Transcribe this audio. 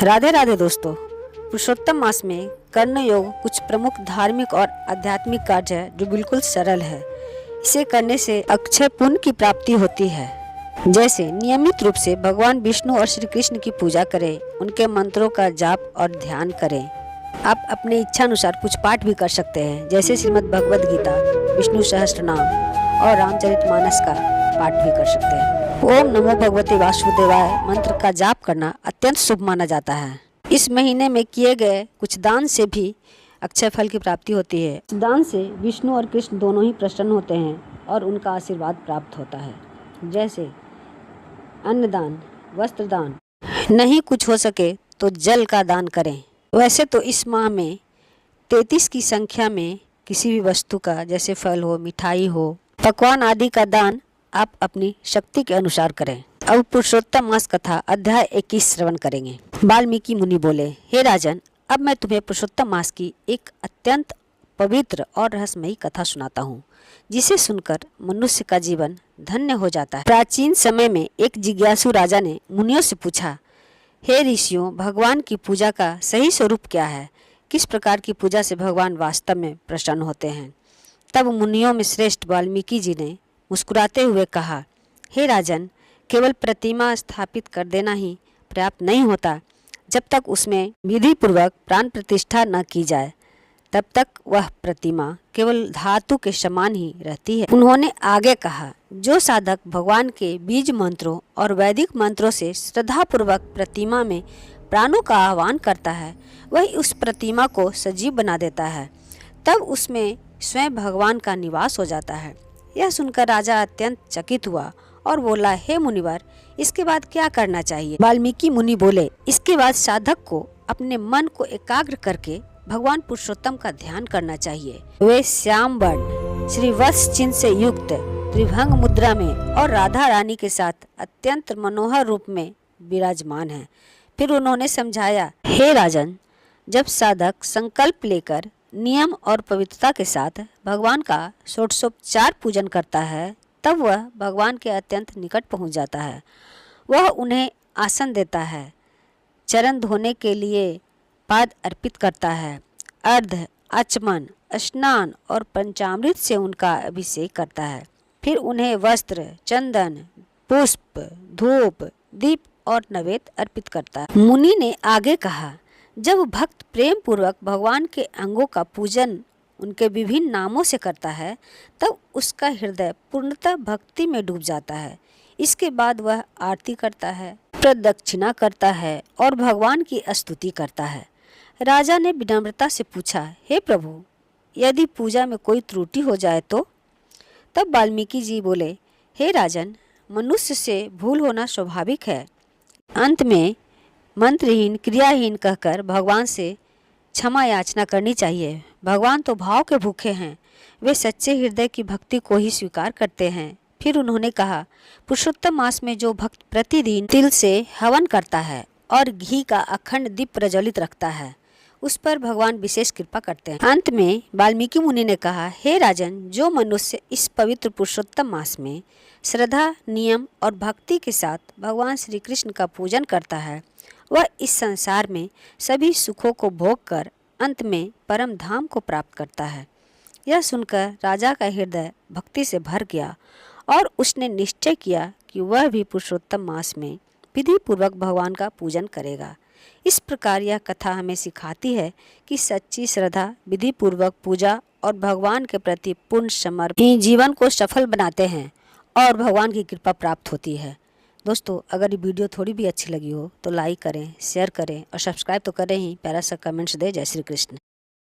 राधे राधे दोस्तों। पुरुषोत्तम मास में कर्ण योग कुछ प्रमुख धार्मिक और आध्यात्मिक कार्य है जो बिल्कुल सरल है। इसे करने से अक्षय पुण्य की प्राप्ति होती है। जैसे नियमित रूप से भगवान विष्णु और श्री कृष्ण की पूजा करें, उनके मंत्रों का जाप और ध्यान करें। आप अपने इच्छा अनुसार कुछ पाठ भी कर सकते हैं, जैसे श्रीमद् भगवद गीता, विष्णु सहस्त्रनाम और रामचरितमानस का पाठ भी कर सकते हैं। ओम नमो भगवते वासुदेवाय मंत्र का जाप करना अत्यंत शुभ माना जाता है। इस महीने में किए गए कुछ दान से भी अक्षय फल की प्राप्ति होती है। इस दान से विष्णु और कृष्ण दोनों ही प्रसन्न होते हैं और उनका आशीर्वाद प्राप्त होता है। जैसे अन्नदान, वस्त्र दान, नहीं कुछ हो सके तो जल का दान करें। वैसे तो इस माह में 33 की संख्या में किसी भी वस्तु का, जैसे फल हो, मिठाई हो, पकवान आदि का दान आप अपनी शक्ति के अनुसार करें। अब पुरुषोत्तम मास कथा अध्याय 21 श्रवण करेंगे। वाल्मीकि मुनि बोले, हे राजन, अब मैं तुम्हें पुरुषोत्तम मास की एक अत्यंत पवित्र और रहस्यमयी कथा सुनाता हूँ, जिसे सुनकर मनुष्य का जीवन धन्य हो जाता है। प्राचीन समय में एक जिज्ञासु राजा ने मुनियों से पूछा, हे ऋषियों, भगवान की पूजा का सही स्वरूप क्या है? किस प्रकार की पूजा से भगवान वास्तव में प्रसन्न होते हैं? तब मुनियों में श्रेष्ठ वाल्मीकि जी ने मुस्कुराते हुए कहा, हे राजन, केवल प्रतिमा स्थापित कर देना ही पर्याप्त नहीं होता। जब तक उसमें विधि पूर्वक प्राण प्रतिष्ठा न की जाए, तब तक वह प्रतिमा केवल धातु के समान ही रहती है। उन्होंने आगे कहा, जो साधक भगवान के बीज मंत्रों और वैदिक मंत्रों से श्रद्धा पूर्वक प्रतिमा में प्राणों का आह्वान करता है, वही उस प्रतिमा को सजीव बना देता है। तब उसमें स्वयं भगवान का निवास हो जाता है। यह सुनकर राजा अत्यंत चकित हुआ और बोला, हे मुनिवर, इसके बाद क्या करना चाहिए? वाल्मीकि मुनि बोले, इसके बाद साधक को अपने मन को एकाग्र करके भगवान पुरुषोत्तम का ध्यान करना चाहिए। वे श्याम वर्ण, श्री वत्स चिन्ह से युक्त त्रिभंग मुद्रा में और राधा रानी के साथ अत्यंत मनोहर रूप में विराजमान है। फिर उन्होंने समझाया, हे राजन, जब साधक संकल्प लेकर नियम और पवित्रता के साथ भगवान का षोडशोपचार पूजन करता है, तब वह भगवान के अत्यंत निकट पहुंच जाता है। वह उन्हें आसन देता है, चरण धोने के लिए पाद अर्पित करता है, अर्घ्य, आचमन, स्नान और पंचामृत से उनका अभिषेक करता है। फिर उन्हें वस्त्र, चंदन, पुष्प, धूप, दीप और नैवेद्य अर्पित करता है। मुनि ने आगे कहा, जब भक्त प्रेम पूर्वक भगवान के अंगों का पूजन उनके विभिन्न नामों से करता है, तब उसका हृदय पूर्णतः भक्ति में डूब जाता है। इसके बाद वह आरती करता है, प्रदक्षिणा करता है और भगवान की स्तुति करता है। राजा ने विनम्रता से पूछा, हे प्रभु, यदि पूजा में कोई त्रुटि हो जाए तो? तब वाल्मीकि जी बोले, हे राजन, मनुष्य से भूल होना स्वाभाविक है। अंत में मंत्रहीन, क्रियाहीन कहकर भगवान से क्षमा याचना करनी चाहिए। भगवान तो भाव के भूखे हैं, वे सच्चे हृदय की भक्ति को ही स्वीकार करते हैं। फिर उन्होंने कहा, पुरुषोत्तम मास में जो भक्त प्रतिदिन तिल से हवन करता है और घी का अखंड दीप प्रज्वलित रखता है, उस पर भगवान विशेष कृपा करते हैं। अंत में वाल्मीकि मुनि ने कहा, हे राजन, जो मनुष्य इस पवित्र पुरुषोत्तम मास में श्रद्धा, नियम और भक्ति के साथ भगवान श्री कृष्ण का पूजन करता है, वह इस संसार में सभी सुखों को भोग कर अंत में परम धाम को प्राप्त करता है। यह सुनकर राजा का हृदय भक्ति से भर गया और उसने निश्चय किया कि वह भी पुरुषोत्तम मास में विधि पूर्वक भगवान का पूजन करेगा। इस प्रकार यह कथा हमें सिखाती है कि सच्ची श्रद्धा, विधि पूर्वक पूजा और भगवान के प्रति पूर्ण समर्पण ही जीवन को सफल बनाते हैं और भगवान की कृपा प्राप्त होती है। दोस्तों, अगर ये वीडियो थोड़ी भी अच्छी लगी हो तो लाइक करें, शेयर करें और सब्सक्राइब तो करें ही, प्यारा सा कमेंट्स दें। जय श्री कृष्ण।